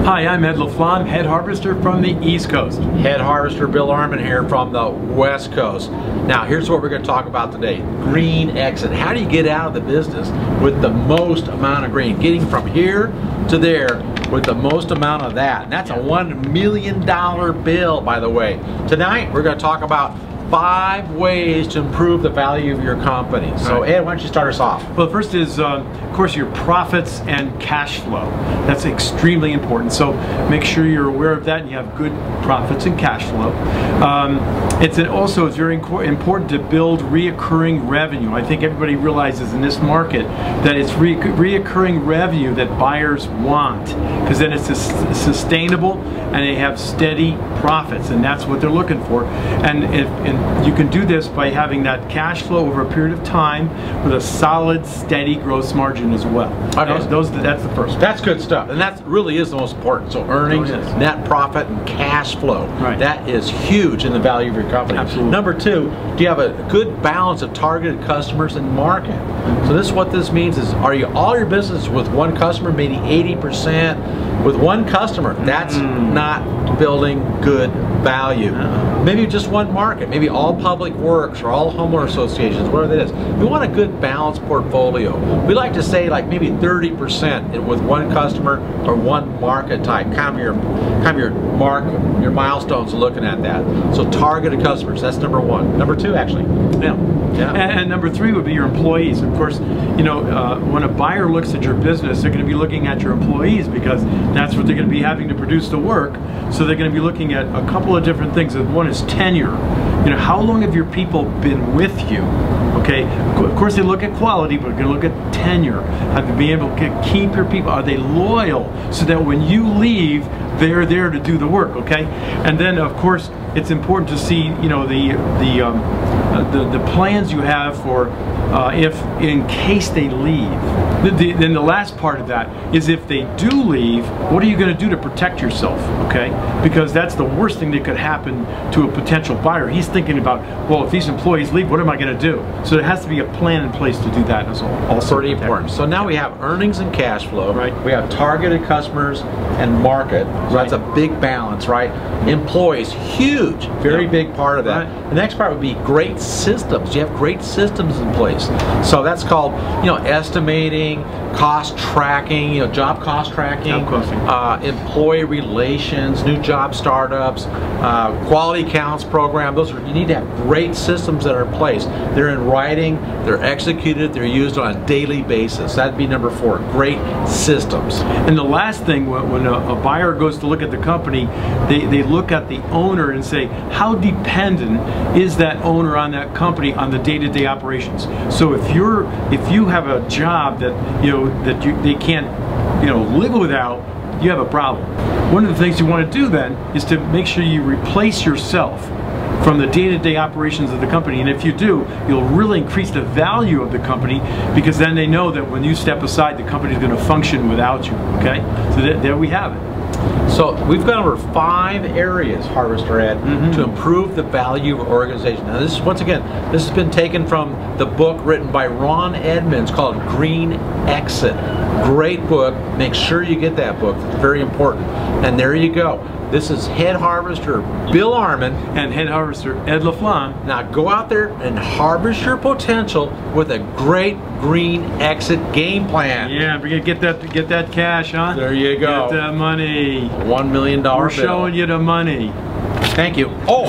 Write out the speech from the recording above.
Hi, I'm Ed Laflamme, Head Harvester from the East Coast. Head Harvester Bill Arman here from the West Coast. Now here's what we're going to talk about today. Green exit. How do you get out of the business with the most amount of green? Getting from here to there with the most amount of that. And that's a $1 million bill, by the way. Tonight we're going to talk about 5 ways to improve the value of your company. So Ed, why don't you start us off? Well, the first is, of course, your profits and cash flow. That's extremely important. So make sure you're aware of that and you have good profits and cash flow. It's very important to build reoccurring revenue. I think everybody realizes in this market that it's reoccurring revenue that buyers want, because then it's sustainable and they have steady profits, and that's what they're looking for. And you can do this by having that cash flow over a period of time with a solid, steady gross margin as well. Okay. That's the first one. That's good stuff, and that really is the most important. So earnings, net profit, and cash flow. Right. That is huge in the value of your company. Absolutely. Number 2, do you have a good balance of targeted customers and market? So this, what this means is, are you all your business with one customer, maybe 80% with one customer? That's not building good value. Maybe just one market, maybe all public works or all homeowner associations, whatever that is. We want a good balanced portfolio. We like to say like maybe 30% with one customer or one market type. Kind of your milestones looking at that. So targeted customers, that's number 1. Number 2, actually. Yeah. And number 3 would be your employees. Of course, you know, when a buyer looks at your business, they're going to be looking at your employees, because that's what they're going to be having to produce the work. So they're going to be looking at a couple of different things. One is tenure. You know, how long have your people been with you? Okay, of course they look at quality, but they're going to look at tenure. Have to be able to keep your people. Are they loyal, so that when you leave, they're there to do the work? Okay, and then of course it's important to see, you know, the plans you have for if in case they leave. Then the last part of that is, if they do leave, what are you going to do to protect yourself? Okay, because that's the worst thing that could happen to a potential buyer. He's thinking about, well, if these employees leave, what am I going to do? So there has to be a plan in place to do that as well. Also pretty important. So now we have earnings and cash flow. Right. We have targeted customers and market. So that's a big balance, right? Employees, huge, very big part of that. Right. The next part would be great systems. You have great systems in place. So that's called, you know, estimating, cost tracking, you know, job cost tracking, employee relations, new job startups, quality counts program. You need to have great systems that are in place. They're in writing, they're executed, they're used on a daily basis. That'd be number 4, great systems. And the last thing, when a buyer goes to look at the company, they look at the owner and say, how dependent is that owner on that company on the day-to-day operations? So if you have a job that they can't, you know, live without, you have a problem. One of the things you want to do then is to make sure you replace yourself from the day-to-day operations of the company. And if you do, you'll really increase the value of the company, because then they know that when you step aside, the company is going to function without you. Okay, so there we have it. So we've gone over 5 areas, Harvester Ed, to improve the value of organization. Now this, once again, this has been taken from the book written by Ron Edmonds called Green Exit. Great book. Make sure you get that book. It's very important. And there you go. This is Head Harvester Bill Arman and Head Harvester Ed Laflamme. Now go out there and harvest your potential with a great green exit game plan. Yeah, we're gonna get that cash, huh? There you go. Get that money. $1 million bill. We're showing you the money. Thank you. Oh.